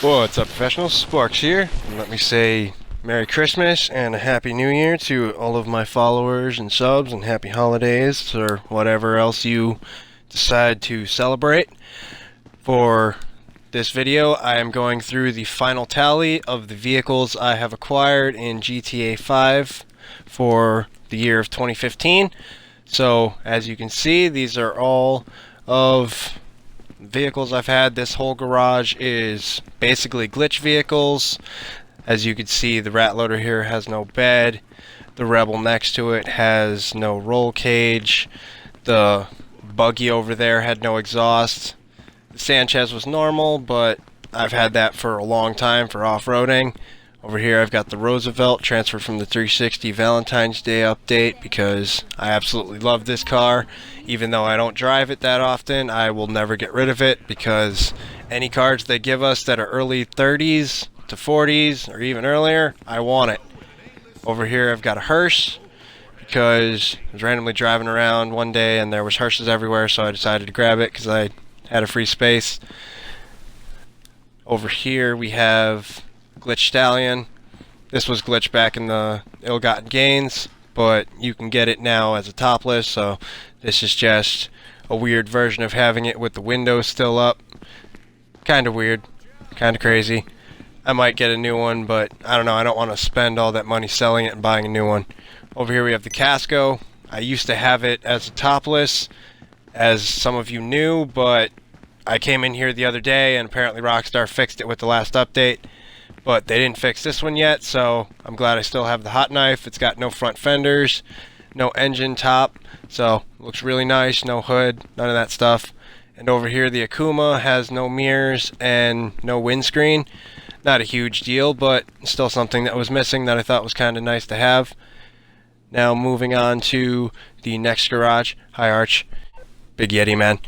What's up, professionals? Sparks here. And let me say Merry Christmas and a Happy New Year to all of my followers and subs, and Happy Holidays or whatever else you decide to celebrate. For this video, I am going through the final tally of the vehicles I have acquired in GTA 5 for the year of 2015. So, as you can see, these are all of vehicles I've had. This whole garage is basically glitch vehicles. As you can see, the rat loader here has no bed. The Rebel next to it has no roll cage. The buggy over there had no exhaust. The Sanchez was normal, but I've had that for a long time for off-roading. Over here I've got the Roosevelt, transferred from the 360 Valentine's Day update because I absolutely love this car. Even though I don't drive it that often, I will never get rid of it because any cars they give us that are early 30s to 40s or even earlier, I want it. Over here I've got a hearse because I was randomly driving around one day and there was hearses everywhere, so I decided to grab it because I had a free space. Over here we have Glitch Stallion. This was glitched back in the ill-gotten gains, but you can get it now as a topless, so this is just a weird version of having it with the windows still up. Kind of weird, kind of crazy. I might get a new one, but I don't know, I don't want to spend all that money selling it and buying a new one. Over here we have the Casco. I used to have it as a topless, as some of you knew, but I came in here the other day and apparently Rockstar fixed it with the last update. But they didn't fix this one yet, so I'm glad I still have the hot knife. It's got no front fenders, no engine top, so looks really nice, no hood, none of that stuff. And over here the Akuma has no mirrors and no windscreen. Not a huge deal, but still something that was missing that I thought was kind of nice to have. Now moving on to the next garage. Hi Arch, Big Yeti man.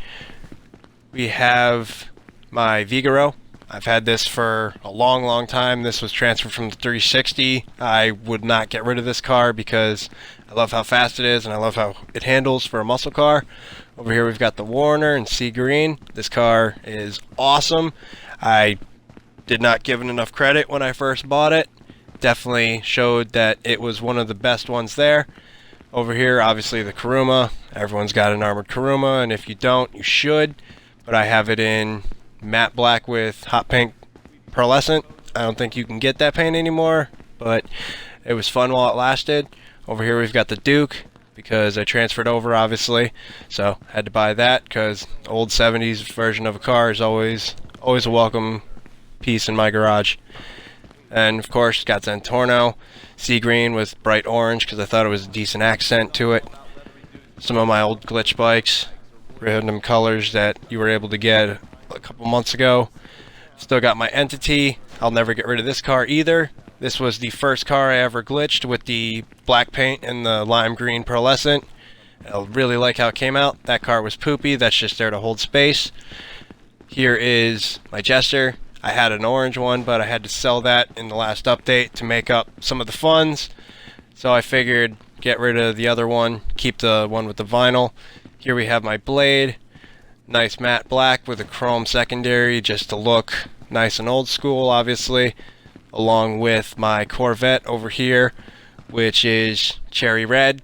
We have my Vigoro. I've had this for a long time. This was transferred from the 360. I would not get rid of this car because I love how fast it is and I love how it handles for a muscle car. Over here we've got the Warner in sea green. This car is awesome. I did not give it enough credit when I first bought it. Definitely showed that it was one of the best ones there. Over here, obviously the Kuruma. Everyone's got an armored Kuruma, and if you don't, you should. But I have it in matte black with hot pink pearlescent. I don't think you can get that paint anymore, but it was fun while it lasted. Over here we've got the Duke because I transferred over, obviously, so had to buy that because old 70s version of a car is always a welcome piece in my garage. And of course got Zentorno sea green with bright orange because I thought it was a decent accent to it. Some of my old glitch bikes, random colors that you were able to get a couple months ago. Still got my Entity. I'll never get rid of this car either. This was the first car I ever glitched with the black paint and the lime green pearlescent. I really like how it came out. That car was poopy. That's just there to hold space. Here is my Jester. I had an orange one, but I had to sell that in the last update to make up some of the funds. So I figured get rid of the other one, keep the one with the vinyl. Here we have my Blade. Nice matte black with a chrome secondary just to look nice and old school, obviously, along with my Corvette over here, which is cherry red.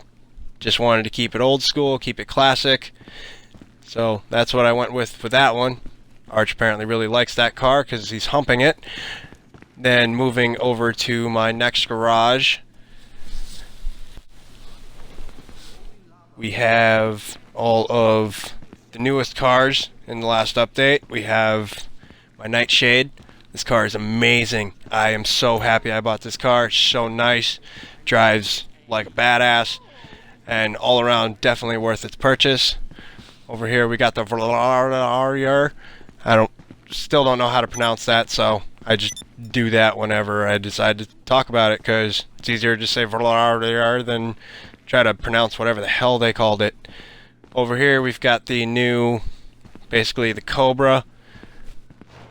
Just wanted to keep it old school, keep it classic, so that's what I went with for that one. Arch apparently really likes that car because he's humping it. Then moving over to my next garage, we have all of the newest cars in the last update. We have my Nightshade. This car is amazing. I am so happy I bought this car. It's so nice, drives like a badass, and all around definitely worth its purchase. Over here we got the Volare. Still don't know how to pronounce that, so I just do that whenever I decide to talk about it because it's easier to just say Volare than try to pronounce whatever the hell they called it. Over here we've got the new, basically the Cobra.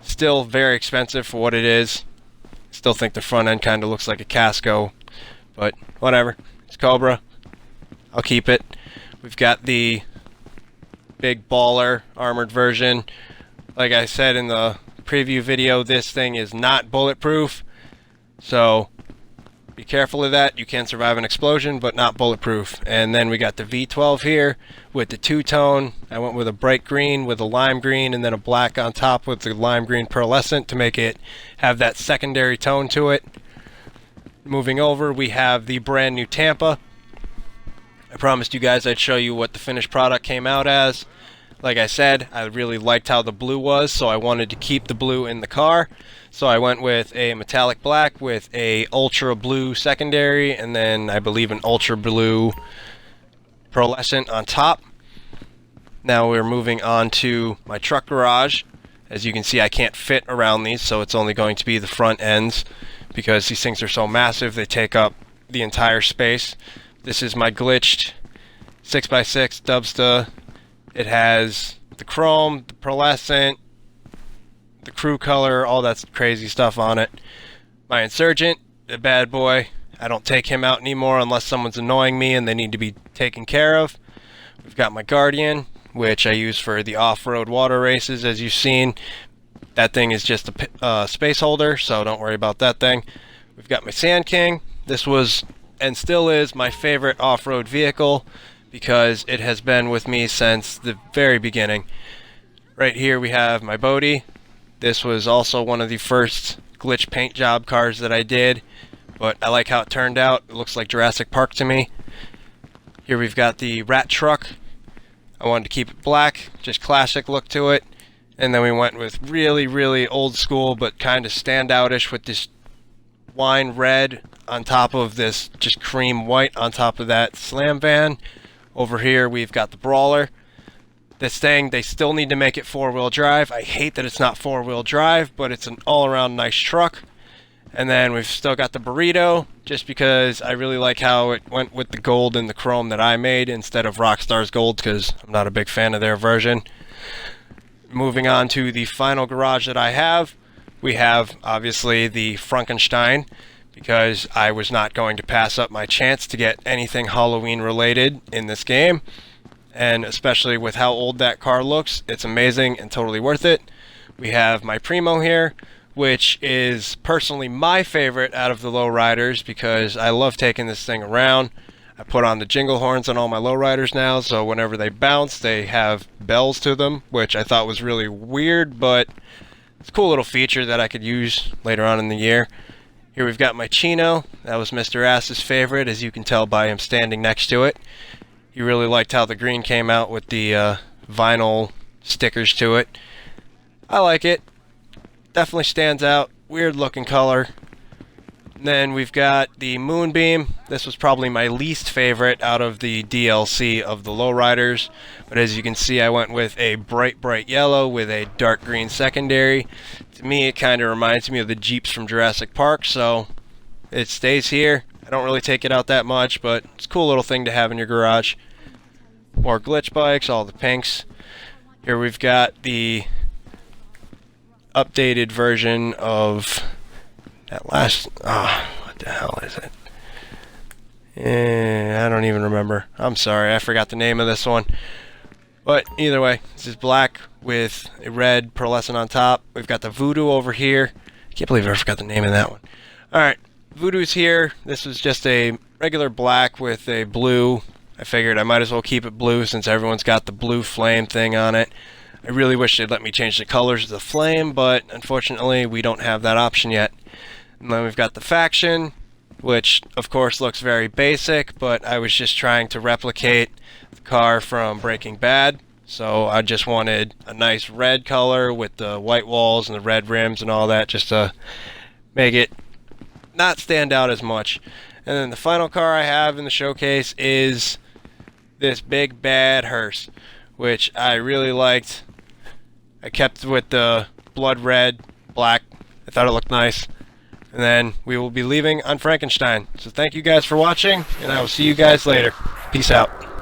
Still very expensive for what it is. Still think the front end kind of looks like a Casco, but whatever. It's Cobra. I'll keep it. We've got the big baller armored version. Like I said in the preview video, this thing is not bulletproof, so be careful of that. You can survive an explosion, but not bulletproof. And then we got the V12 here with the two-tone. I went with a bright green with a lime green and then a black on top with the lime green pearlescent to make it have that secondary tone to it. Moving over, we have the brand new Tampa. I promised you guys I'd show you what the finished product came out as. Like I said, I really liked how the blue was, so I wanted to keep the blue in the car. So I went with a metallic black with a ultra blue secondary, and then I believe an ultra blue pearlescent on top. Now we're moving on to my truck garage. As you can see, I can't fit around these, so it's only going to be the front ends because these things are so massive, they take up the entire space. This is my glitched 6x6 Dubsta. It has the chrome, the pearlescent, the crew color, all that crazy stuff on it. My Insurgent, the bad boy. I don't take him out anymore unless someone's annoying me and they need to be taken care of. We've got my Guardian, which I use for the off-road water races, as you've seen. That thing is just a space holder, so don't worry about that thing. We've got my Sand King. This was, and still is, my favorite off-road vehicle because it has been with me since the very beginning. Right here we have my Bodie. This was also one of the first glitch paint job cars that I did, but I like how it turned out. It looks like Jurassic Park to me. Here we've got the Rat Truck. I wanted to keep it black, just classic look to it. And then we went with really, really old school, but kind of standoutish with this wine red on top of this just cream white on top of that Slam Van. Over here we've got the Brawler. This thing, they still need to make it four-wheel drive. I hate that it's not four-wheel drive, but it's an all-around nice truck. And then we've still got the Burrito, just because I really like how it went with the gold and the chrome that I made instead of Rockstar's gold, because I'm not a big fan of their version. Moving on to the final garage that I have, we have obviously the Frankenstein, because I was not going to pass up my chance to get anything Halloween related in this game. And especially with how old that car looks, it's amazing and totally worth it. We have my Primo here, which is personally my favorite out of the lowriders because I love taking this thing around. I put on the jingle horns on all my lowriders now, so whenever they bounce, they have bells to them, which I thought was really weird, but it's a cool little feature that I could use later on in the year. Here we've got my Chino. That was Mr. Ass's favorite, as you can tell by him standing next to it. He really liked how the green came out with the vinyl stickers to it. I like it. Definitely stands out. Weird looking color. And then we've got the Moonbeam. This was probably my least favorite out of the DLC of the lowriders. But as you can see, I went with a bright, bright yellow with a dark green secondary. To me, it kind of reminds me of the Jeeps from Jurassic Park, so it stays here. I don't really take it out that much, but it's a cool little thing to have in your garage. More glitch bikes, all the pinks. Here we've got the updated version of that last... what the hell is it? I don't even remember. I'm sorry, I forgot the name of this one. But either way, this is black with a red pearlescent on top. We've got the Voodoo over here. I can't believe I forgot the name of that one. Alright, Voodoo's here. This was just a regular black with a blue. I figured I might as well keep it blue since everyone's got the blue flame thing on it. I really wish they'd let me change the colors of the flame, but unfortunately we don't have that option yet. And then we've got the Faction, which of course looks very basic, but I was just trying to replicate the car from Breaking Bad. So I just wanted a nice red color with the white walls and the red rims and all that, just to make it not stand out as much. And then the final car I have in the showcase is this big bad hearse, which I really liked. I kept with the blood red, black. I thought it looked nice. And then we will be leaving on Frankenstein. So thank you guys for watching, and I will see you guys later. Peace out.